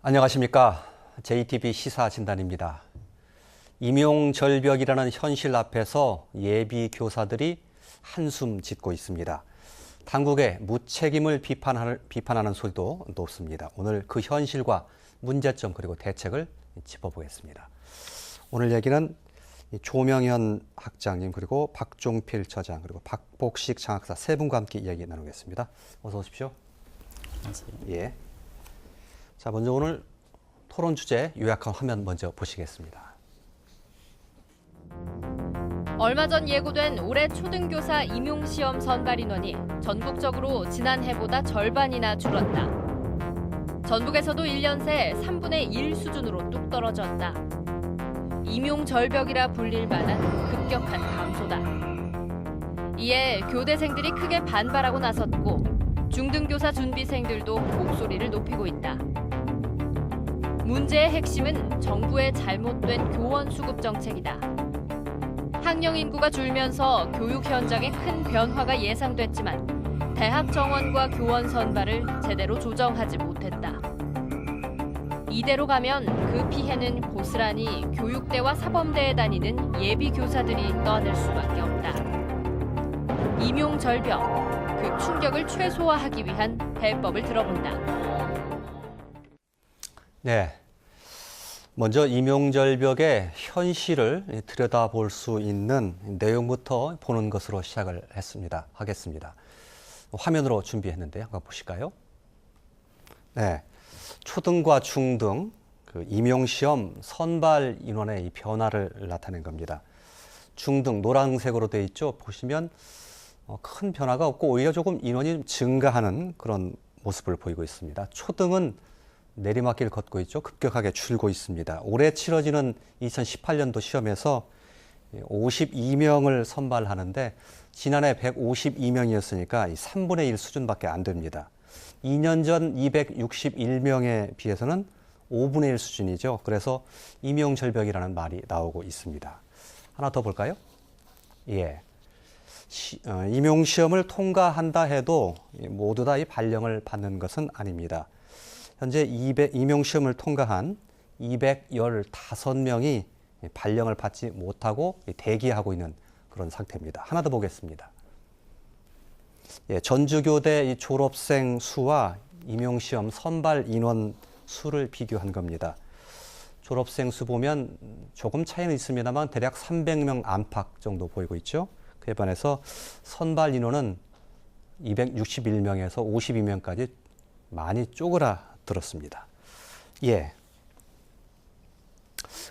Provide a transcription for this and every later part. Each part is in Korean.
안녕하십니까. JTB 시사진단입니다. 임용절벽이라는 현실 앞에서 예비 교사들이 한숨 짓고 있습니다. 당국의 무책임을 비판하는 소리도 높습니다. 오늘 그 현실과 문제점 그리고 대책을 짚어보겠습니다. 오늘 얘기는 조명현 학장님 그리고 박종필 처장 그리고 박복식 장학사 세 분과 함께 이야기 나누겠습니다. 어서 오십시오. 안녕하세요. 예. 자, 먼저 오늘 토론 주제 요약한 화면 먼저 보시겠습니다. 얼마 전 예고된 올해 초등교사 임용시험 선발 인원이 전국적으로 지난해보다 절반이나 줄었다. 전북에서도 1년 새 3분의 1 수준으로 뚝 떨어졌다. 임용절벽이라 불릴 만한 급격한 감소다. 이에 교대생들이 크게 반발하고 나섰고 중등교사 준비생들도 목소리를 높이고 있다. 문제의 핵심은 정부의 잘못된 교원 수급 정책이다. 학령 인구가 줄면서 교육 현장에 큰 변화가 예상됐지만 대학 정원과 교원 선발을 제대로 조정하지 못했다. 이대로 가면 그 피해는 고스란히 교육대와 사범대에 다니는 예비 교사들이 떠안을 수밖에 없다. 임용절벽, 그 충격을 최소화하기 위한 해법을 들어본다. 네. 먼저 임용절벽의 현실을 들여다볼 수 있는 내용부터 보는 것으로 시작을 하겠습니다. 화면으로 준비했는데 한번 보실까요? 네. 초등과 중등 그 임용시험 선발 인원의 이 변화를 나타낸 겁니다. 중등 노란색으로 되어 있죠. 보시면 큰 변화가 없고 오히려 조금 인원이 증가하는 그런 모습을 보이고 있습니다. 초등은 내리막길 걷고 있죠. 급격하게 줄고 있습니다. 올해 치러지는 2018년도 시험에서 52명을 선발하는데 지난해 152명이었으니까 3분의 1 수준밖에 안 됩니다. 2년 전 261명에 비해서는 5분의 1 수준이죠. 그래서 임용절벽이라는 말이 나오고 있습니다. 하나 더 볼까요? 예. 임용시험을 통과한다 해도 모두 다 이 발령을 받는 것은 아닙니다. 현재 임용시험을 통과한 215명이 발령을 받지 못하고 대기하고 있는 그런 상태입니다. 하나 더 보겠습니다. 예, 전주교대 졸업생 수와 임용시험 선발 인원 수를 비교한 겁니다. 졸업생 수 보면 조금 차이는 있습니다만 대략 300명 안팎 정도 보이고 있죠. 그에 반해서 선발 인원은 261명에서 52명까지 많이 쪼그라들었습니다. 예.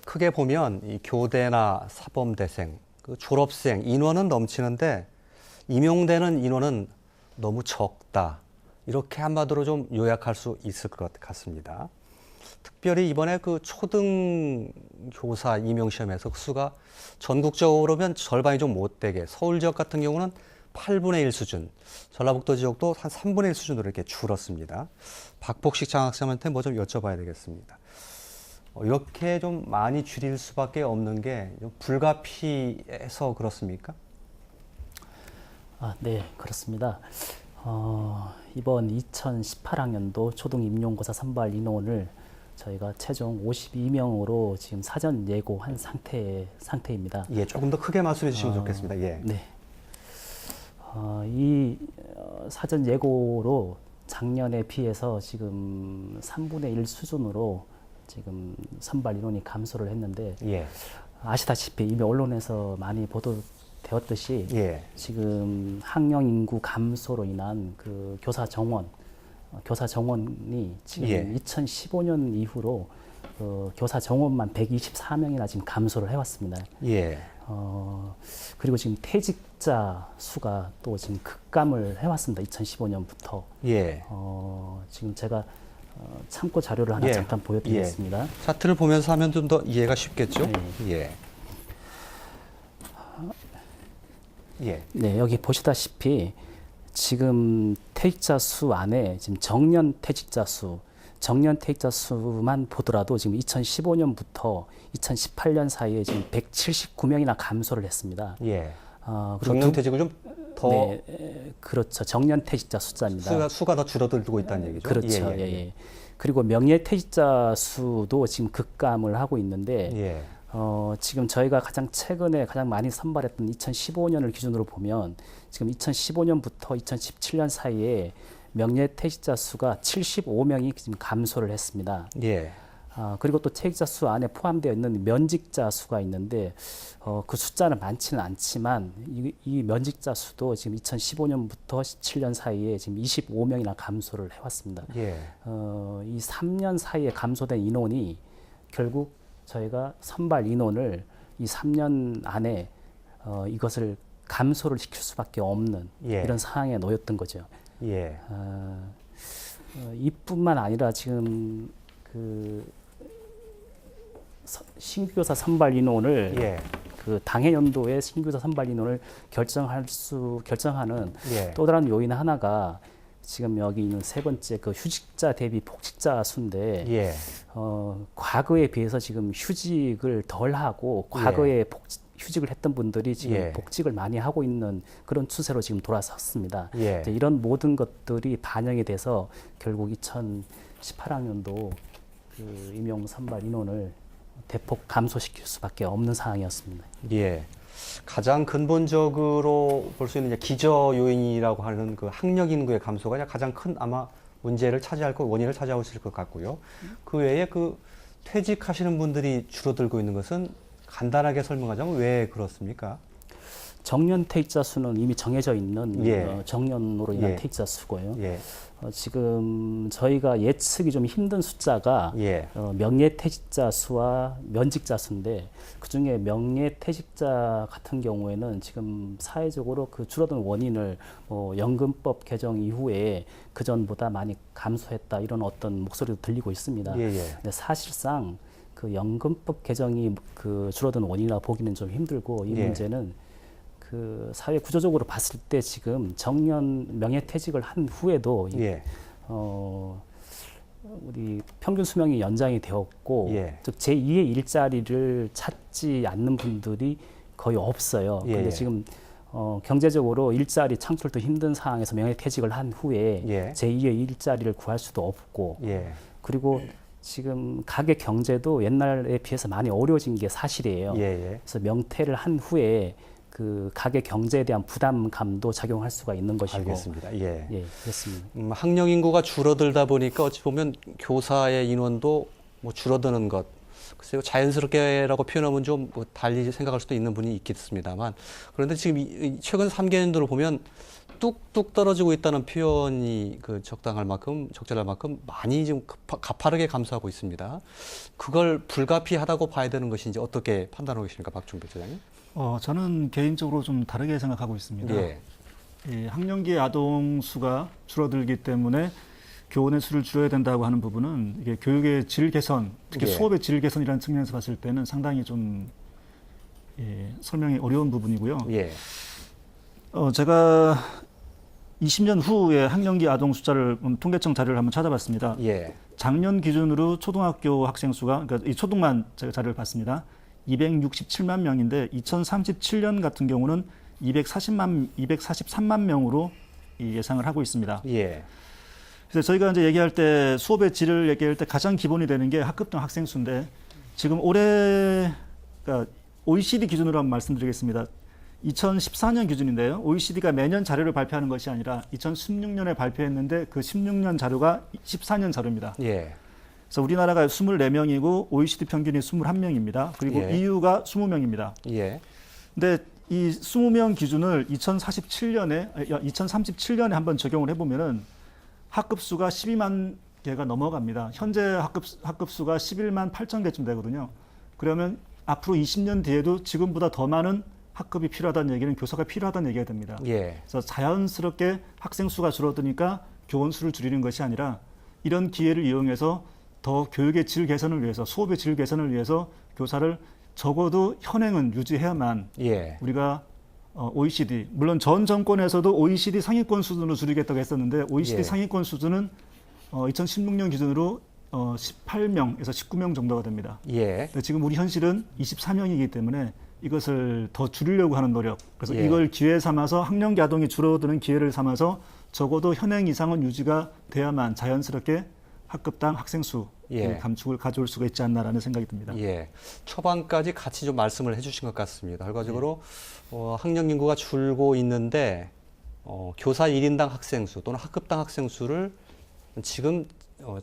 크게 보면 이 교대나 사범대생, 그 졸업생 인원은 넘치는데 임용되는 인원은 너무 적다. 이렇게 한마디로 좀 요약할 수 있을 것 같습니다. 특별히 이번에 그 초등교사 임용시험에서 그 수가 전국적으로면 절반이 좀 못되게 서울 지역 같은 경우는 8분의 1 수준, 전라북도 지역도 한 3분의 1 수준으로 이렇게 줄었습니다. 박복식 장학사한테 뭐 좀 여쭤봐야 되겠습니다. 이렇게 좀 많이 줄일 수밖에 없는 게 불가피해서 그렇습니까? 네, 그렇습니다. 이번 2018학년도 초등 임용고사 선발 인원을 저희가 최종 52명으로 지금 사전 예고한 상태입니다. 예, 조금 더 크게 말씀해 주시면 좋겠습니다. 예. 네. 이 사전 예고로 작년에 비해서 지금 3분의 1 수준으로 지금 선발 인원이 감소를 했는데 예. 아시다시피 이미 언론에서 많이 보도되었듯이 예. 지금 학령 인구 감소로 인한 그 교사 정원이 지금 예. 2015년 이후로 교사 정원만 124명이나 지금 감소를 해왔습니다. 예. 그리고 지금 퇴직자 수가 또 지금 급감을 해왔습니다. 2015년부터. 예. 지금 제가 참고 자료를 하나 예. 잠깐 보여드리겠습니다. 예. 차트를 보면서 하면 좀 더 이해가 쉽겠죠? 네. 예. 예. 네, 여기 보시다시피 지금 퇴직자 수 안에 지금 정년 퇴직자 수만 보더라도 지금 2015년부터 2018년 사이에 지금 179명이나 감소를 했습니다. 예. 그리고 정년퇴직을 좀 더 네, 그렇죠. 정년 퇴직자 숫자입니다. 수가 더 줄어들고 있다는 얘기죠. 그렇죠. 예. 그리고 명예퇴직자 수도 지금 급감을 하고 있는데 예. 지금 저희가 가장 최근에 가장 많이 선발했던 2015년을 기준으로 보면 지금 2015년부터 2017년 사이에 명예퇴직자 수가 75명이 지금 감소를 했습니다. 예. 그리고 또 퇴직자 수 안에 포함되어 있는 면직자 수가 있는데 그 숫자는 많지는 않지만 이 면직자 수도 지금 2015년부터 17년 사이에 지금 25명이나 감소를 해왔습니다. 예. 이 3년 사이에 감소된 인원이 결국 저희가 선발 인원을 이 3년 안에 이것을 감소를 시킬 수밖에 없는 예. 이런 상황에 놓였던 거죠. 예. 이뿐만 아니라 지금 신규교사 선발 인원을 예. 그 당해 연도에 신규교사 선발 인원을 결정하는 예. 또 다른 요인 하나가 지금 여기 있는 세 번째 그 휴직자 대비 복직자 수인데 예. 과거에 비해서 지금 휴직을 덜 하고 과거에 휴직을 했던 분들이 지금 예. 복직을 많이 하고 있는 그런 추세로 지금 돌아섰습니다. 예. 이제 이런 모든 것들이 반영이 돼서 결국 2018학년도 그 임용 선발 인원을 대폭 감소시킬 수밖에 없는 상황이었습니다. 예. 가장 근본적으로 볼 수 있는 기저 요인이라고 하는 그 학력 인구의 감소가 가장 큰 아마 문제를 차지할 것, 원인을 차지하고 있을 것 같고요. 그 외에 그 퇴직하시는 분들이 줄어들고 있는 것은 간단하게 설명하자면 왜 그렇습니까? 정년 퇴직자 수는 이미 정해져 있는 예. 정년으로 인한 예. 퇴직자 수고요. 예. 지금 저희가 예측이 좀 힘든 숫자가 예. 명예퇴직자 수와 면직자 수인데 그중에 명예퇴직자 같은 경우에는 지금 사회적으로 그 줄어든 원인을 연금법 개정 이후에 그 전보다 많이 감소했다 이런 어떤 목소리도 들리고 있습니다. 예. 예. 근데 사실상 그 연금법 개정이 그 줄어든 원인이라 보기는 좀 힘들고 이 예. 문제는 그 사회 구조적으로 봤을 때 지금 정년 명예퇴직을 한 후에도 예. 우리 평균 수명이 연장이 되었고 예. 즉 제2의 일자리를 찾지 않는 분들이 거의 없어요. 예. 근데 지금 경제적으로 일자리 창출도 힘든 상황에서 명예퇴직을 한 후에 예. 제2의 일자리를 구할 수도 없고 예. 그리고 지금 가계 경제도 옛날에 비해서 많이 어려워진 게 사실이에요. 예. 그래서 명퇴를 한 후에 그 가계 경제에 대한 부담감도 작용할 수가 있는 것이고. 알겠습니다. 예. 예, 그렇습니다. 학령 인구가 줄어들다 보니까 어찌 보면 교사의 인원도 줄어드는 것. 글쎄요, 자연스럽게라고 표현하면 좀 달리 생각할 수도 있는 분이 있겠습니다만. 그런데 지금 최근 3개년도를 보면 뚝뚝 떨어지고 있다는 표현이 적절할 만큼 많이 지금 가파르게 감소하고 있습니다. 그걸 불가피하다고 봐야 되는 것인지 어떻게 판단하고 계십니까, 박준배 소장님? 저는 개인적으로 좀 다르게 생각하고 있습니다. 예. 이 학령기 아동 수가 줄어들기 때문에 교원의 수를 줄여야 된다고 하는 부분은 이게 교육의 질 개선, 특히 예. 수업의 질 개선이라는 측면에서 봤을 때는 상당히 좀 설명이 어려운 부분이고요. 예. 제가 20년 후에 학령기 아동 숫자를 통계청 자료를 한번 찾아봤습니다. 예. 작년 기준으로 초등학교 학생 수가, 그러니까 이 초등만 제가 자료를 봤습니다. 267만 명인데 2037년 같은 경우는 243만 명으로 예상을 하고 있습니다. 예. 그래서 저희가 이제 얘기할 때 수업의 질을 얘기할 때 가장 기본이 되는 게 학급당 학생 수인데 지금 올해 그러니까 OECD 기준으로 한번 말씀드리겠습니다. 2014년 기준인데요. OECD가 매년 자료를 발표하는 것이 아니라 2016년에 발표했는데 그 16년 자료가 14년 자료입니다. 예. 그래서 우리나라가 24명이고 OECD 평균이 21명입니다. 그리고 예. EU가 20명입니다. 예. 근데 이 20명 기준을 2037년에 한번 적용을 해보면은 학급 수가 12만 개가 넘어갑니다. 현재 학급 수가 11만 8천 개쯤 되거든요. 그러면 앞으로 20년 뒤에도 지금보다 더 많은 학급이 필요하다는 얘기는 교사가 필요하다는 얘기가 됩니다. 예. 그래서 자연스럽게 학생 수가 줄어드니까 교원 수를 줄이는 것이 아니라 이런 기회를 이용해서 더 교육의 질 개선을 위해서 수업의 질 개선을 위해서 교사를 적어도 현행은 유지해야만 예. 우리가 OECD 물론 전 정권에서도 OECD 상위권 수준으로 줄이겠다고 했었는데 OECD 예. 상위권 수준은 2016년 기준으로 18명에서 19명 정도가 됩니다. 예. 근데 지금 우리 현실은 24명이기 때문에 이것을 더 줄이려고 하는 노력. 그래서 예. 이걸 기회 삼아서 학령기 아동이 줄어드는 기회를 삼아서 적어도 현행 이상은 유지가 돼야만 자연스럽게 학급당 학생 수 예. 감축을 가져올 수가 있지 않나라는 생각이 듭니다. 예, 초반까지 같이 좀 말씀을 해주신 것 같습니다. 결과적으로 학령 인구가 줄고 있는데 교사 1인당 학생 수 또는 학급당 학생 수를 지금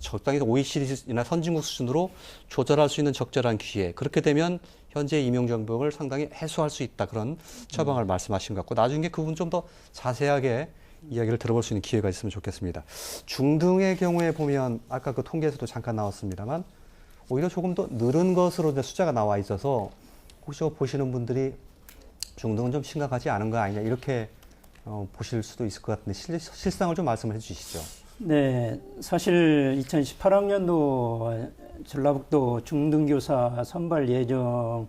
적당히 OECD나 선진국 수준으로 조절할 수 있는 적절한 기회. 그렇게 되면 현재 임용정벽을 상당히 해소할 수 있다. 그런 처방을 말씀하신 것 같고 나중에 그 부분 좀 더 자세하게 이야기를 들어볼 수 있는 기회가 있으면 좋겠습니다. 중등의 경우에 보면 아까 그 통계에서도 잠깐 나왔습니다만 오히려 조금 더 늘은 것으로 이제 숫자가 나와 있어서 혹시 보시는 분들이 중등은 좀 심각하지 않은 거 아니냐 이렇게 보실 수도 있을 것 같은데 실상을 좀 말씀을 해주시죠. 네, 사실 2018학년도 전라북도 중등교사 선발 예정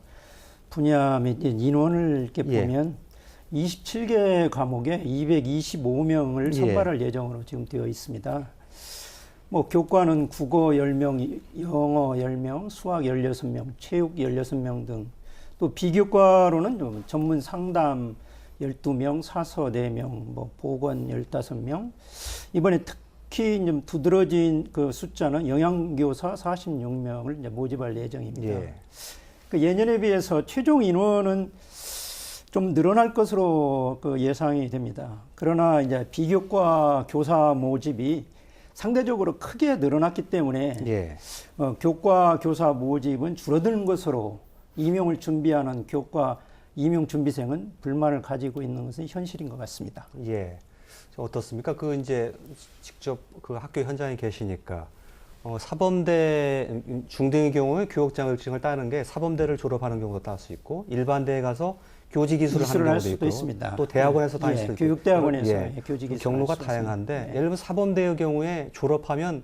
분야 및 인원을 이렇게 예. 보면 27개 과목에 225명을 선발할 예정으로 지금 되어 있습니다. 뭐 교과는 국어 10명, 영어 10명, 수학 16명, 체육 16명 등 또 비교과로는 좀 전문 상담 12명, 사서 4명, 뭐 보건 15명. 이번에 특히 좀 두드러진 그 숫자는 영양교사 46명을 이제 모집할 예정입니다. 예. 그 예년에 비해서 최종 인원은 좀 늘어날 것으로 그 예상이 됩니다. 그러나 이제 비교과 교사 모집이 상대적으로 크게 늘어났기 때문에 예. 교과 교사 모집은 줄어드는 것으로 임용을 준비하는 교과 임용 준비생은 불만을 가지고 있는 것은 현실인 것 같습니다. 예. 어떻습니까? 그 이제 직접 그 학교 현장에 계시니까 사범대 중등의 경우에 교육 자격증을 따는 게 사범대를 졸업하는 경우도 딸 수 있고 일반대에 가서 교직 기술을 하는 경우도 수도 있고 있습니다. 또 대학원에서 다닐 예, 수도 있고 교육대학원에서 예. 교직 기술 경로가 할 수 다양한데 있습니다. 예. 예를 들면 사범대의 경우에 졸업하면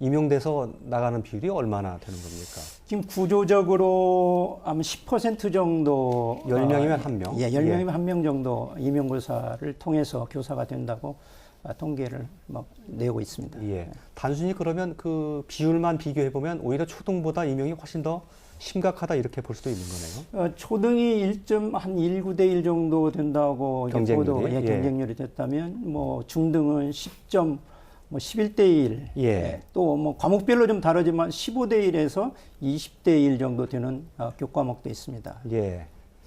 임용돼서 나가는 비율이 얼마나 되는 겁니까? 지금 구조적으로 아마 10% 정도 10명이면 한 명? 예, 10명이면 한 명 정도 임용고사를 통해서 교사가 된다고 통계를 막 내고 있습니다. 예. 단순히 그러면 그 비율만 비교해 보면 오히려 초등보다 임용이 훨씬 더 심각하다 이렇게 볼 수도 있는 거네요. 초등이 1.19대 1 정도 된다고 이제 경쟁률이? 예, 경쟁률이 됐다면 뭐 중등은 11대 1. 예. 또 뭐 과목별로 좀 다르지만 15대 1에서 20대 1 정도 되는 교과목도 있습니다. 예.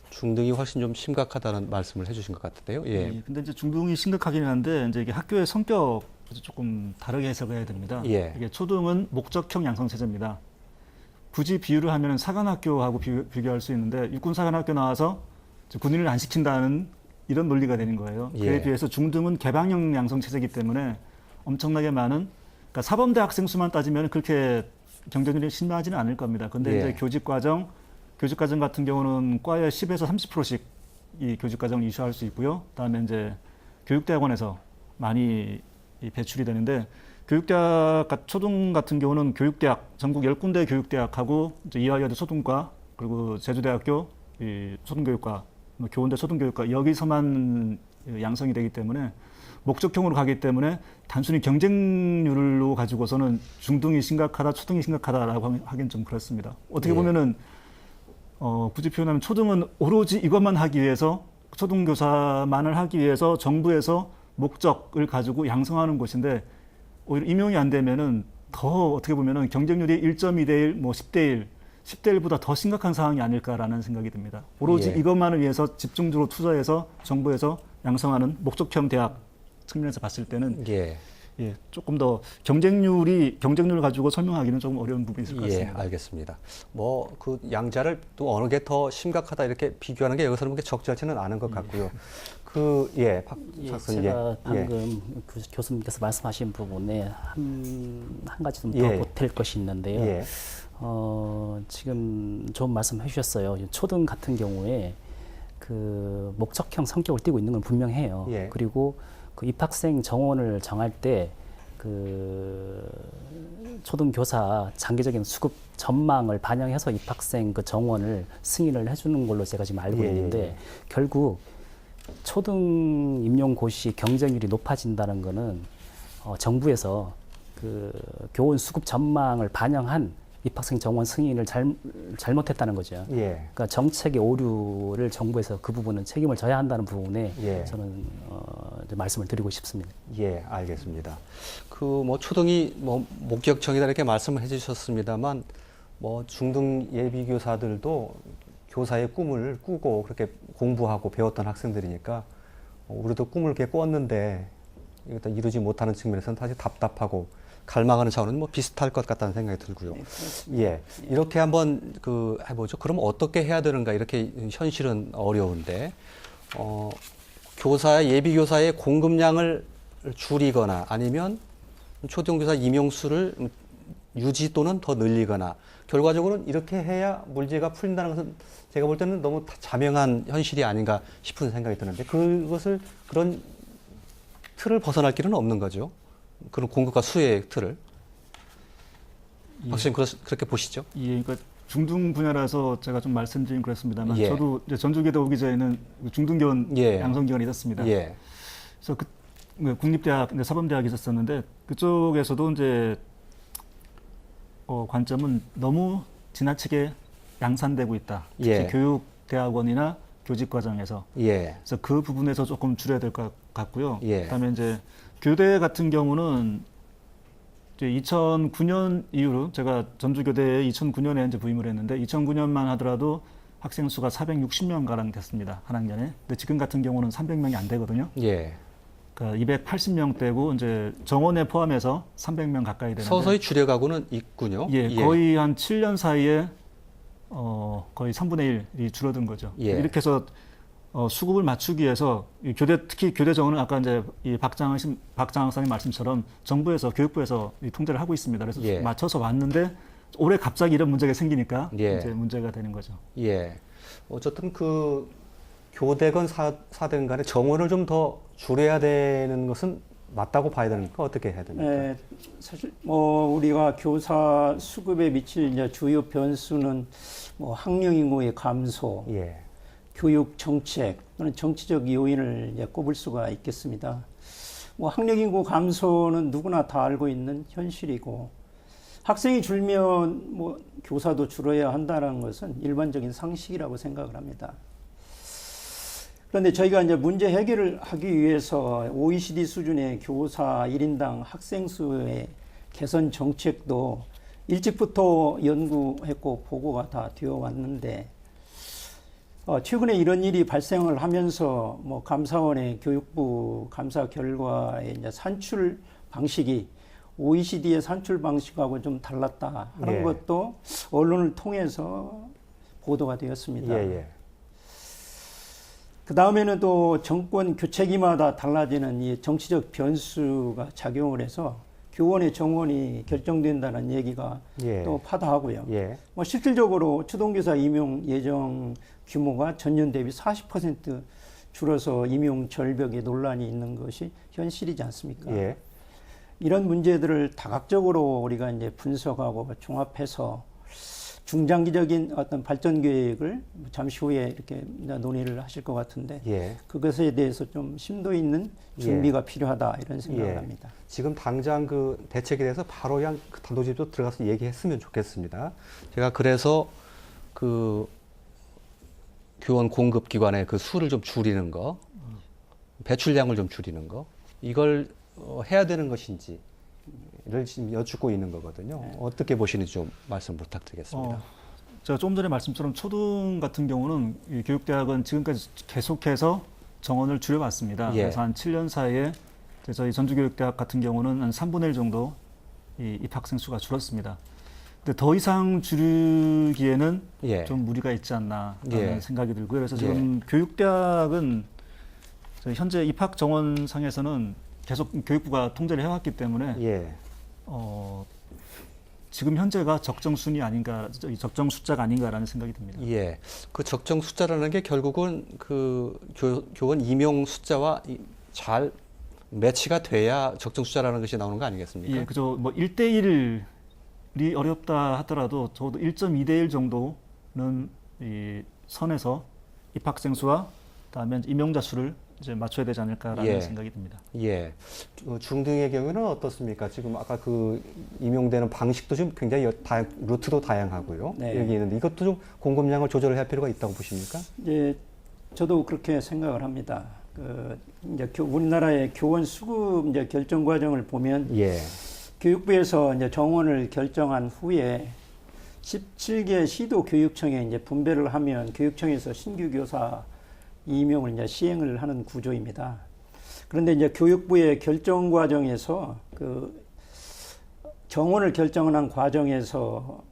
중등이 훨씬 좀 심각하다는 말씀을 해주신 것 같은데요. 예. 근데 이제 중등이 심각하긴 한데 이제 이게 학교의 성격 조금 다르게 해석해야 됩니다. 예. 이게 초등은 목적형 양성 체제입니다. 굳이 비유를 하면 사관학교하고 비교할 수 있는데 육군 사관학교 나와서 군인을 안 시킨다는 이런 논리가 되는 거예요. 예. 그에 비해서 중등은 개방형 양성 체제이기 때문에 엄청나게 많은 그러니까 사범대 학생 수만 따지면 그렇게 경쟁률이 심하지는 않을 겁니다. 근데 예. 이제 교직과정 같은 경우는 과에 10에서 30%씩 이 교직과정을 이수할 수 있고요. 그다음에 이제 교육대학원에서 많이 배출이 되는데 초등 같은 경우는 교육대학 전국 10군데 교육대학하고 이제 이화여대 초등과 그리고 제주대학교 초등교육과 교원대 초등교육과 여기서만 양성이 되기 때문에 목적형으로 가기 때문에 단순히 경쟁률로 가지고서는 중등이 심각하다, 초등이 심각하다라고 하긴 좀 그렇습니다. 어떻게 보면은 굳이 표현하면 초등은 오로지 이것만 하기 위해서 초등교사만을 하기 위해서 정부에서 목적을 가지고 양성하는 곳인데 오히려 임용이 안 되면은 더 어떻게 보면은 경쟁률이 1.2대 1, 뭐 10대 1, 10대 1보다 더 심각한 상황이 아닐까라는 생각이 듭니다. 오로지 예. 이것만을 위해서 집중적으로 투자해서 정부에서 양성하는 목적형 대학 측면에서 봤을 때는 예. 조금 더 경쟁률을 가지고 설명하기는 조금 어려운 부분이 있을 것 예, 같습니다. 알겠습니다. 뭐 그 양자를 또 어느 게 더 심각하다 이렇게 비교하는 게 여기서는 그렇게 적절치는 않은 것 같고요. 박 박사님. 제가 방금 그 교수님께서 말씀하신 부분에 한 가지 좀 더 예. 보탤 것이 있는데요. 예. 지금 좋은 말씀 해주셨어요. 초등 같은 경우에 그 목적형 성격을 띠고 있는 건 분명해요. 예. 그리고 그 입학생 정원을 정할 때 그 초등 교사 장기적인 수급 전망을 반영해서 입학생 그 정원을 승인을 해주는 걸로 제가 지금 알고 예. 있는데 결국 초등 임용고시 경쟁률이 높아진다는 거는 정부에서 그 교원 수급 전망을 반영한 입학생 정원 승인을 잘못했다는 거죠. 예. 그러니까 정책의 오류를 정부에서 그 부분은 책임을 져야 한다는 부분에 예. 저는 이제 말씀을 드리고 싶습니다. 예, 알겠습니다. 그 뭐 초등이 뭐 목격청이다 이렇게 말씀을 해주셨습니다만 뭐 중등 예비 교사들도 교사의 꿈을 꾸고 그렇게 공부하고 배웠던 학생들이니까 우리도 꿈을 이렇게 꿨는데 이것도 이루지 못하는 측면에서는 다시 답답하고 갈망하는 차원은 뭐 비슷할 것 같다는 생각이 들고요. 예, 이렇게 한번 그 해보죠. 그럼 어떻게 해야 되는가? 이렇게 현실은 어려운데 예비 교사의 공급량을 줄이거나 아니면 초등교사 임용수를 유지 또는 더 늘리거나 결과적으로는 이렇게 해야 문제가 풀린다는 것은 제가 볼 때는 너무 자명한 현실이 아닌가 싶은 생각이 드는데 그런 틀을 벗어날 길은 없는 거죠. 그런 공급과 수혜의 틀을. 박수님 그렇게 보시죠? 예, 그러니까 중등 분야라서 제가 좀 말씀드리긴 그렇습니다만 예. 저도 이제 전주교대 오기 전에는 중등교원 예. 양성기관이 있었습니다. 예. 그래서 국립대학, 사범대학에 있었는데 그쪽에서도 이제 관점은 너무 지나치게 양산되고 있다. 특히 예. 교육대학원이나 교직과정에서. 예. 그래서 그 부분에서 조금 줄여야 될 것 같고요. 예. 그다음에 이제 교대 같은 경우는 이제 2009년 이후로 제가 전주교대에 2009년에 이제 부임을 했는데 2009년만 하더라도 학생 수가 460명 가량 됐습니다. 한 학년에. 근데 지금 같은 경우는 300명이 안 되거든요. 예. 그러니까 280명대고 이제 정원에 포함해서 300명 가까이 되는데 서서히 줄여가고는 있군요. 예, 거의 한 7년 사이에 거의 3분의 1이 줄어든 거죠. 예. 이렇게 해서 수급을 맞추기 위해서 특히 교대 정원은 아까 이제 이 박장학 박사님 말씀처럼 정부에서 교육부에서 이 통제를 하고 있습니다. 그래서 예. 맞춰서 왔는데 올해 갑자기 이런 문제가 생기니까 예. 이제 문제가 되는 거죠. 예. 어쨌든 그 교대건 사대건 간에 정원을 좀 더 줄여야 되는 것은 맞다고 봐야 되니까 어떻게 해야 됩니까? 네, 사실 우리가 교사 수급에 미칠 이제 주요 변수는 학령 인구의 감소, 예. 교육 정책 또는 정치적 요인을 이제 꼽을 수가 있겠습니다. 학령 인구 감소는 누구나 다 알고 있는 현실이고 학생이 줄면 교사도 줄어야 한다는 것은 일반적인 상식이라고 생각을 합니다. 그런데 저희가 이제 문제 해결을 하기 위해서 OECD 수준의 교사 1인당 학생 수의 개선 정책도 일찍부터 연구했고 보고가 다 되어 왔는데 최근에 이런 일이 발생을 하면서 감사원의 교육부 감사 결과의 이제 산출 방식이 OECD의 산출 방식하고 좀 달랐다 하는 예. 것도 언론을 통해서 보도가 되었습니다. 예. 그 다음에는 또 정권 교체기마다 달라지는 이 정치적 변수가 작용을 해서 교원의 정원이 결정된다는 얘기가 예. 또 파다하고요. 예. 실질적으로 초등교사 임용 예정 규모가 전년 대비 40% 줄어서 임용 절벽에 논란이 있는 것이 현실이지 않습니까? 예. 이런 문제들을 다각적으로 우리가 이제 분석하고 종합해서 중장기적인 어떤 발전 계획을 잠시 후에 이렇게 논의를 하실 것 같은데 예. 그것에 대해서 좀 심도 있는 준비가 필요하다 이런 생각을 예. 합니다. 지금 당장 그 대책에 대해서 바로 그냥 단도직입적으로 들어가서 얘기했으면 좋겠습니다. 제가 그래서 그 교원 공급 기관의 그 수를 좀 줄이는 거, 배출량을 좀 줄이는 거, 이걸 해야 되는 것인지를 지금 여쭙고 있는 거거든요. 어떻게 보시는지 좀 말씀 부탁드리겠습니다. 제가 조금 전에 말씀처럼 초등 같은 경우는 이 교육대학은 지금까지 계속해서 정원을 줄여왔습니다. 예. 그래서 한 7년 사이에 저희 전주교육대학 같은 경우는 한 3분의 1 정도 이 입학생 수가 줄었습니다. 근데 더 이상 줄이기에는 예. 좀 무리가 있지 않나라는 예. 생각이 들고요. 그래서 지금 교육대학은 저희 현재 입학 정원상에서는 계속 교육부가 통제를 해왔기 때문에 예. 지금 현재가 적정 순위 아닌가, 적정 숫자가 아닌가라는 생각이 듭니다. 예. 그 적정 숫자라는 게 결국은 그 교원 임용 숫자와 잘 매치가 돼야 적정 숫자라는 것이 나오는 거 아니겠습니까? 예, 그죠. 1대1이 어렵다 하더라도 적어도 1.2대 1 정도는 이 선에서 입학생 수와 그다음에 임용자 수를 이제 맞춰야 되지 않을까라는 예. 생각이 듭니다. 예. 중등의 경우는 어떻습니까? 지금 아까 그 임용되는 방식도 좀 굉장히 루트도 다양하고요. 네. 여기 있는데 이것도 좀 공급량을 조절해야 할 필요가 있다고 보십니까? 예, 저도 그렇게 생각을 합니다. 이제 우리나라의 교원 수급 이제 결정 과정을 보면 예. 교육부에서 이제 정원을 결정한 후에 17개 시도 교육청에 이제 분배를 하면 교육청에서 신규 교사 임용을 이제 시행을 하는 구조입니다. 그런데 이제 교육부의 결정 과정에서 그 정원을 결정한 과정에서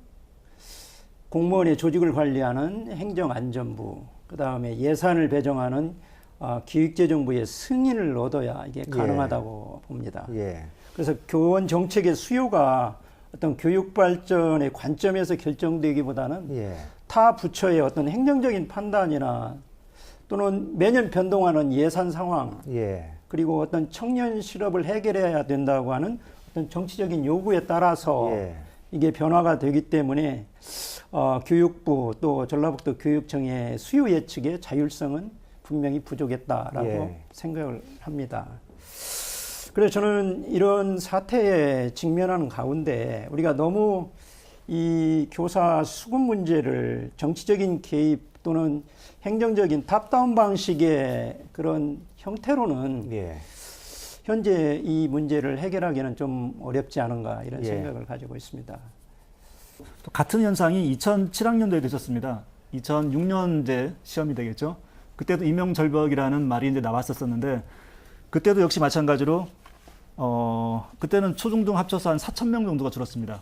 공무원의 조직을 관리하는 행정안전부, 그 다음에 예산을 배정하는 기획재정부의 승인을 얻어야 이게 가능하다고 봅니다. 예. 그래서 교원 정책의 수요가 어떤 교육 발전의 관점에서 결정되기보다는 예. 타 부처의 어떤 행정적인 판단이나 또는 매년 변동하는 예산 상황, 예. 그리고 어떤 청년 실업을 해결해야 된다고 하는 어떤 정치적인 요구에 따라서 예. 이게 변화가 되기 때문에 교육부 또 전라북도 교육청의 수요 예측의 자율성은 분명히 부족했다라고 예. 생각을 합니다. 그래서 저는 이런 사태에 직면하는 가운데 우리가 너무 이 교사 수급 문제를 정치적인 개입 또는 행정적인 탑다운 방식의 그런 형태로는 예. 현재 이 문제를 해결하기는 좀 어렵지 않은가 이런 예. 생각을 가지고 있습니다. 또 같은 현상이 2007학년도에도 있었습니다. 2006년 이제 시험이 되겠죠. 그때도 임용절벽이라는 말이 이제 나왔었는데 그때도 역시 마찬가지로 그때는 초중등 합쳐서 한 4,000명 정도가 줄었습니다.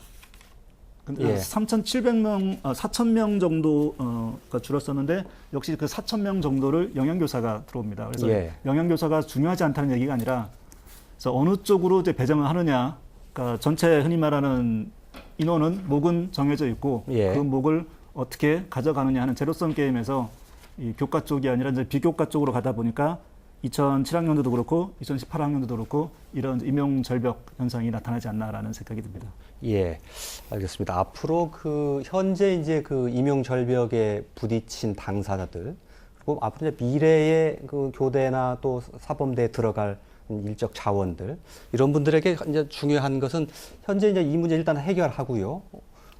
근데 예. 3,700명, 4,000명 정도가 줄었었는데 역시 그 4,000명 정도를 영양교사가 들어옵니다. 그래서 예. 영양교사가 중요하지 않다는 얘기가 아니라 그래서 어느 쪽으로 이제 배정을 하느냐, 그러니까 전체 흔히 말하는 인원은 목은 정해져 있고 예. 그 목을 어떻게 가져가느냐 하는 제로섬 게임에서 이 교과 쪽이 아니라 이제 비교과 쪽으로 가다 보니까 2007학년도도 그렇고 2018학년도도 그렇고 이런 임용 절벽 현상이 나타나지 않나라는 생각이 듭니다. 예, 알겠습니다. 앞으로 현재 이제 임용 절벽에 부딪힌 당사자들, 그리고 앞으로 이제 미래의 교대나 또 사범대에 들어갈 인적 자원들, 이런 분들에게 이제 중요한 것은 현재 이제 이 문제 일단 해결하고요.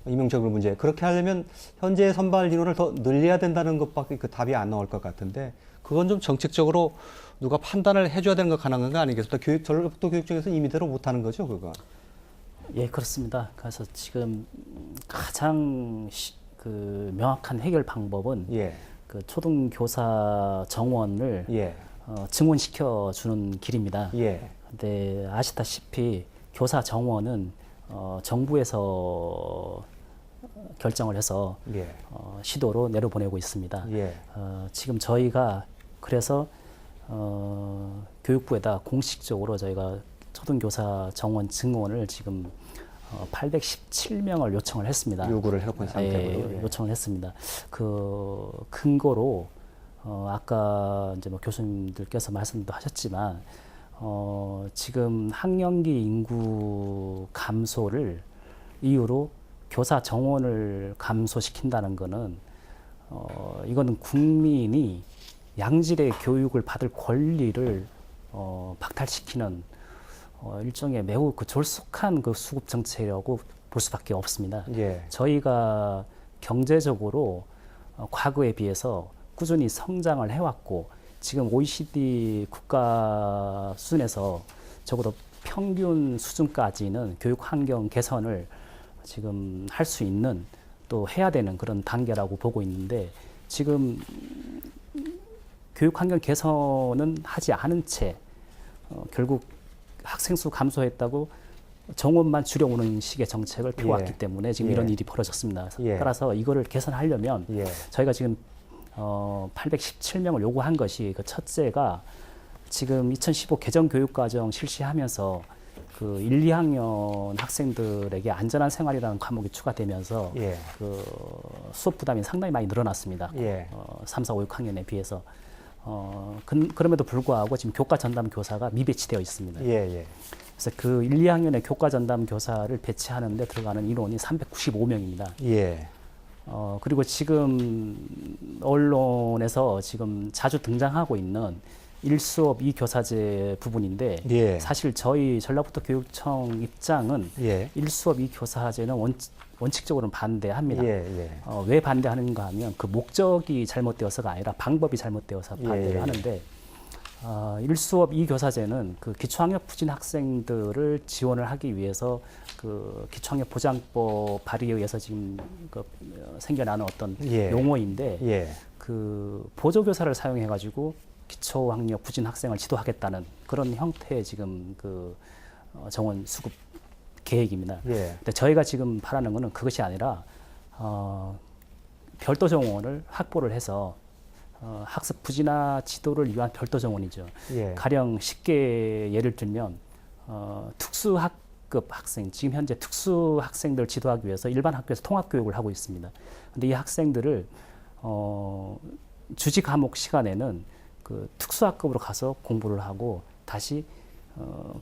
임용 절벽 문제. 그렇게 하려면 현재 선발 인원을 더 늘려야 된다는 것밖에 답이 안 나올 것 같은데, 그건 좀 정책적으로 누가 판단을 해줘야 되는 거 가능한 거 아니겠습니까? 전라북도 교육청에서 임의대로 못하는 거죠, 그거. 예, 그렇습니다. 그래서 지금 가장 명확한 해결 방법은 예. 초등교사 정원을 예. 증원시켜 주는 길입니다. 예. 근데 아시다시피 교사 정원은 정부에서 결정을 해서 예. 시도로 내려보내고 있습니다. 예. 지금 저희가 그래서 교육부에다 공식적으로 저희가 초등교사 정원 증원을 지금 817명을 요청을 했습니다. 요구를 해놓고 있는 상태고요. 예, 요청을 했습니다. 그 근거로 아까 이제 교수님들께서 말씀도 하셨지만 지금 학령기 인구 감소를 이유로 교사 정원을 감소시킨다는 거는 이거는 국민이 양질의 교육을 받을 권리를 박탈시키는 일종의 매우 졸속한 수급 정책이라고 볼 수밖에 없습니다. 예. 저희가 경제적으로 과거에 비해서 꾸준히 성장을 해왔고 지금 OECD 국가 수준에서 적어도 평균 수준까지는 교육 환경 개선을 지금 할 수 있는 또 해야 되는 그런 단계라고 보고 있는데 지금 교육 환경 개선은 하지 않은 채 결국 학생 수 감소했다고 정원만 줄여오는 식의 정책을 펴왔기 예. 때문에 지금 예. 이런 일이 벌어졌습니다. 예. 따라서 이거를 개선하려면 예. 저희가 지금 817명을 요구한 것이 그 첫째가 지금 2015 개정교육과정 실시하면서 1, 2학년 학생들에게 안전한 생활이라는 과목이 추가되면서 예. 수업 부담이 상당히 많이 늘어났습니다. 예. 3, 4, 5, 6학년에 비해서. 그럼에도 불구하고 지금 교과 전담 교사가 미배치되어 있습니다. 예. 예. 그래서 1, 2학년의 교과 전담 교사를 배치하는데 들어가는 인원이 395명입니다. 예. 그리고 지금 언론에서 지금 자주 등장하고 있는 1수업 2교사제 부분인데 예. 사실 저희 전라북도 교육청 입장은 예. 1수업 2교사제는 원칙적으로는 반대합니다. 예. 왜 반대하는가 하면 그 목적이 잘못되어서가 아니라 방법이 잘못되어서 반대를 예. 하는데 일수업 2교사제는 그 기초학력 부진 학생들을 지원을 하기 위해서 그 기초학력 보장법 발의에 의해서 지금 생겨나는 어떤 예. 용어인데 예. 그 보조교사를 사용해 가지고 기초학력 부진 학생을 지도하겠다는 그런 형태의 지금 그 정원 수급 계획입니다. 예. 근데 저희가 지금 바라는 것은 그것이 아니라 별도 정원을 확보를 해서 학습 부진화 지도를 위한 별도 정원이죠. 예. 가령 쉽게 예를 들면 특수학급 학생, 지금 현재 특수 학생들 지도하기 위해서 일반 학교에서 통합 교육을 하고 있습니다. 근데 이 학생들을 주지 과목 시간에는 그 특수학급으로 가서 공부를 하고 다시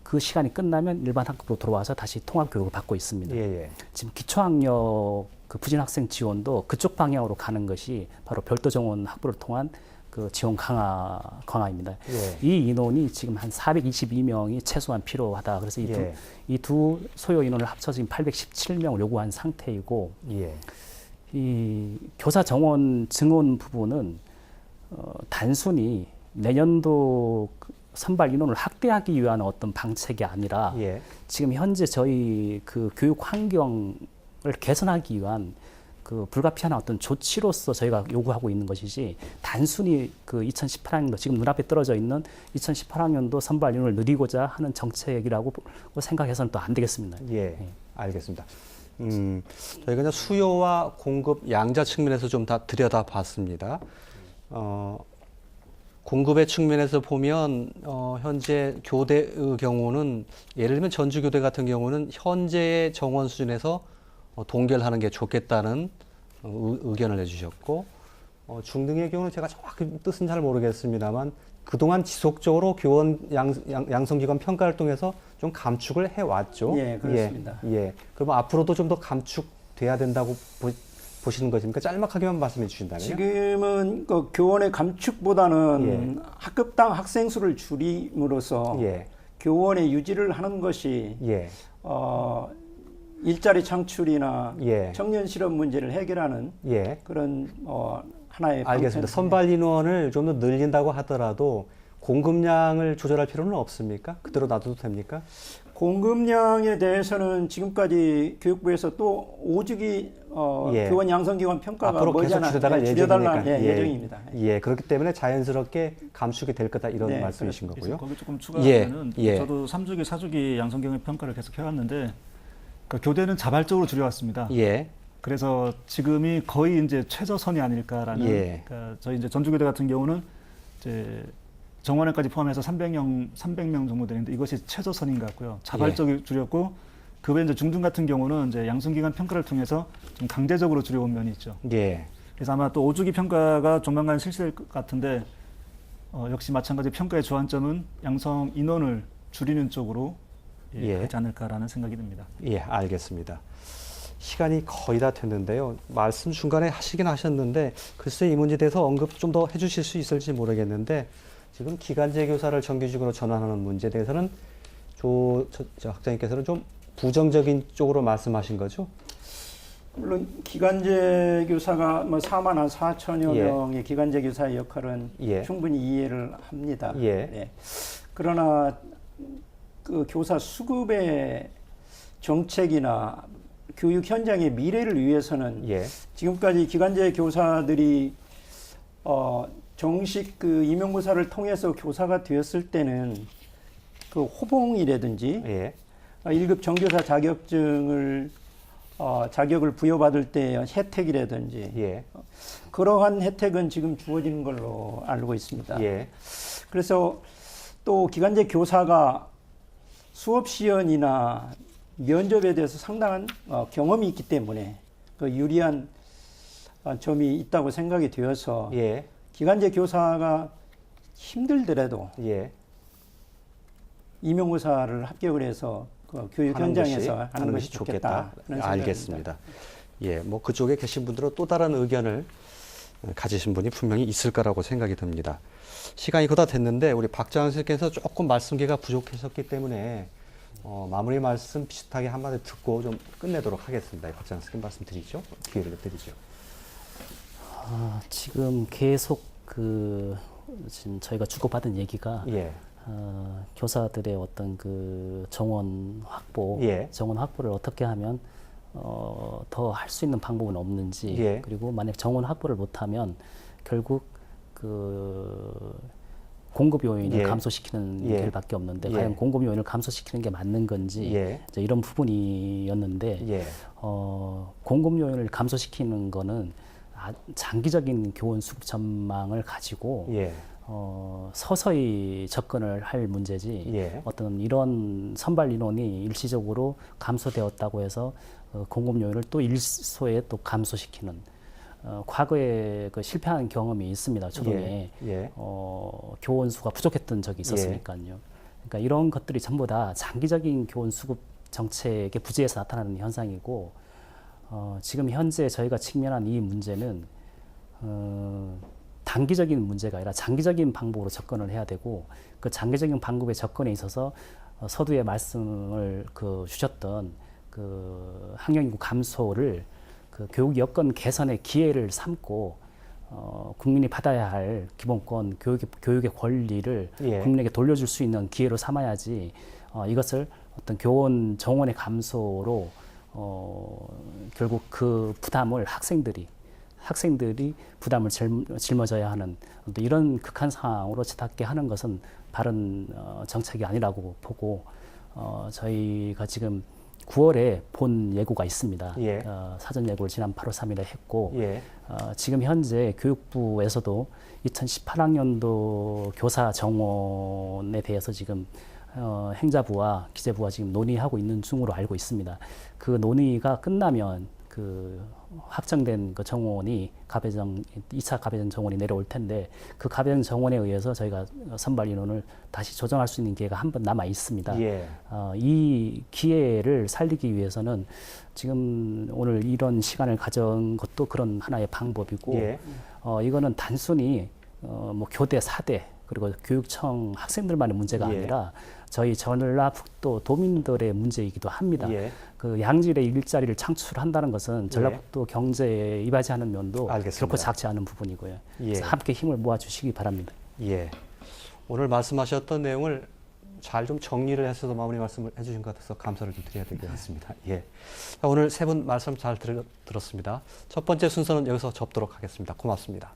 그 시간이 끝나면 일반 학급으로 들어와서 다시 통합 교육을 받고 있습니다. 예. 예. 지금 기초학력 그 부진 학생 지원도 그쪽 방향으로 가는 것이 바로 별도 정원 확보를 통한 그 지원 강화입니다. 예. 이 인원이 지금 한 422명이 최소한 필요하다. 그래서 예. 이 두 소요 인원을 합쳐서 지금 817명을 요구한 상태이고, 예. 이 교사 정원 증원 부분은 단순히 내년도 선발 인원을 확대하기 위한 어떤 방책이 아니라 예. 지금 현재 저희 그 교육 환경을 개선하기 위한 그 불가피한 어떤 조치로서 저희가 요구하고 있는 것이지 단순히 그 2018학년도 지금 눈앞에 떨어져 있는 2018학년도 선발 인원을 늘리고자 하는 정책이라고 생각해서는 또 안 되겠습니다. 예. 알겠습니다. 저희가 이제 수요와 공급 양자 측면에서 좀 다 들여다봤습니다. 공급의 측면에서 보면 현재 교대의 경우는 예를 들면 전주교대 같은 경우는 현재의 정원 수준에서 동결하는 게 좋겠다는 의견을 내주셨고 중등의 경우는 제가 정확히 뜻은 잘 모르겠습니다만 그동안 지속적으로 교원 양성기관 평가 활동에서 좀 감축을 해왔죠. 예, 그렇습니다. 예. 그러면 앞으로도 좀 더 감축돼야 된다고 보시는 것입니까? 짤막하게만 말씀해 주신다면요. 지금은 그 교원의 감축보다는 학급당 학생 수를 줄임으로써 예. 교원의 유지를 하는 것이 예. 일자리 창출이나 예. 청년 실업 문제를 해결하는 예. 그런 하나의 알겠습니다. 방편. 선발 인원을 좀 더 늘린다고 하더라도 공급량을 조절할 필요는 없습니까? 그대로 놔둬도 됩니까? 공급량에 대해서는 지금까지 교육부에서 또 오주기 예. 교원 양성기관 평가가 앞으로 계속 머지않아 줄여달라 예정입니다. 예, 그렇기 때문에 자연스럽게 감축이 될 거다 이런 네, 말씀이신 그래서 거고요. 거기 조금 추가하면은 예. 저도 3주기, 4주기 양성경의 평가를 계속 해왔는데 그러니까 교대는 자발적으로 줄여왔습니다. 예. 그래서 지금이 거의 이제 최저선이 아닐까라는. 예. 그러니까 저희 이제 전주교대 같은 경우는 이제 정원회까지 포함해서 300명 정도 되는데 이것이 최저선인 것 같고요. 자발적으로 줄였고 그 외에 이제 중등 같은 경우는 이제 양성기관 평가를 통해서 좀 강제적으로 줄여온 면이 있죠. 예. 그래서 아마 또 5주기 평가가 조만간 실시될 것 같은데 역시 마찬가지 평가의 주안점은 양성 인원을 줄이는 쪽으로 가지 않을까라는 생각이 듭니다. 예, 알겠습니다. 시간이 거의 다 됐는데요. 말씀 중간에 하시긴 하셨는데 글쎄 이 문제에 대해서 언급 좀 더 해주실 수 있을지 모르겠는데 지금 기간제 교사를 정규직으로 전환하는 문제에 대해서는 저 학장님께서는 좀 부정적인 쪽으로 말씀하신 거죠? 물론 기간제 교사가 뭐 4만 한 4천여 예. 명의 기간제 교사의 역할은 예. 충분히 이해를 합니다. 예. 그러나 그 교사 수급의 정책이나 교육 현장의 미래를 위해서는 예. 지금까지 기간제 교사들이 정식 그 임용고사를 통해서 교사가 되었을 때는 그 호봉이라든지 예. 1급 정교사 자격증을 자격을 부여받을 때 혜택이라든지 예. 그러한 혜택은 지금 주어지는 걸로 알고 있습니다. 예. 그래서 또 기간제 교사가 수업 시연이나 면접에 대해서 상당한 경험이 있기 때문에 그 유리한 점이 있다고 생각이 되어서 예. 기간제 교사가 힘들더라도 예. 임용고사를 합격을 해서 그 교육 현장에서 하는 것이 좋겠다. 알겠습니다. 예, 뭐 그쪽에 계신 분들은 또 다른 의견을 가지신 분이 분명히 있을 거라고 생각이 듭니다. 시간이 거의 다 됐는데 우리 박장현 선생님께서 조금 말씀기가 부족하셨기 때문에 마무리 말씀 비슷하게 한마디 듣고 좀 끝내도록 하겠습니다. 박장현 선생님 말씀 드리죠. 기회를 드리죠. 지금 계속 지금 저희가 주고받은 얘기가 예. 교사들의 어떤 그 정원 확보, 예. 정원 확보를 어떻게 하면 더 할 수 있는 방법은 없는지, 예. 그리고 만약 정원 확보를 못하면 결국 그 공급 요인을 예. 감소시키는 예. 길밖에 없는데 예. 과연 공급 요인을 감소시키는 게 맞는 건지 예. 이제 이런 부분이었는데 예. 공급 요인을 감소시키는 거는 장기적인 교원 수급 전망을 가지고 예. 서서히 접근을 할 문제지 예. 어떤 이런 선발 인원이 일시적으로 감소되었다고 해서 공급 요인을 또 일소에 또 감소시키는 과거에 그 실패한 경험이 있습니다. 초등에 예. 교원 수가 부족했던 적이 있었으니까요. 그러니까 이런 것들이 전부 다 장기적인 교원 수급 정책의 부재에서 나타나는 현상이고 지금 현재 저희가 직면한 이 문제는 단기적인 문제가 아니라 장기적인 방법으로 접근을 해야 되고 그 장기적인 방법의 접근에 있어서 서두에 말씀을 주셨던 그 학령인구 감소를 그 교육 여건 개선의 기회를 삼고 국민이 받아야 할 기본권 교육의 권리를 예. 국민에게 돌려줄 수 있는 기회로 삼아야지 이것을 어떤 교원 정원의 감소로 결국 그 부담을 학생들이 부담을 짊어져야 하는 이런 극한 상황으로 치닫게 하는 것은 바른 정책이 아니라고 보고 저희가 지금 9월에 본 예고가 있습니다. 예. 사전 예고를 지난 8월 3일에 했고 예. 지금 현재 교육부에서도 2018학년도 교사 정원에 대해서 지금 행자부와 기재부와 지금 논의하고 있는 중으로 알고 있습니다. 그 논의가 끝나면 그 확정된 그 정원이 2차 가배정 정원이 내려올 텐데 그 가배정 정원에 의해서 저희가 선발 인원을 다시 조정할 수 있는 기회가 한 번 남아 있습니다. 예. 이 기회를 살리기 위해서는 지금 오늘 이런 시간을 가진 것도 그런 하나의 방법이고 예. 이거는 단순히 뭐 교대, 사대 그리고 교육청 학생들만의 문제가 예. 아니라 저희 전라북도 도민들의 문제이기도 합니다. 예. 그 양질의 일자리를 창출한다는 것은 전라북도 경제에 이바지하는 면도 알겠습니다. 결코 작지 않은 부분이고요. 예. 그래서 함께 힘을 모아주시기 바랍니다. 예. 오늘 말씀하셨던 내용을 잘 좀 정리를 해서 마무리 말씀을 해주신 것 같아서 감사를 좀 드려야 될 것 같습니다. 예. 자, 오늘 세 분 말씀 잘 들었습니다. 첫 번째 순서는 여기서 접도록 하겠습니다. 고맙습니다.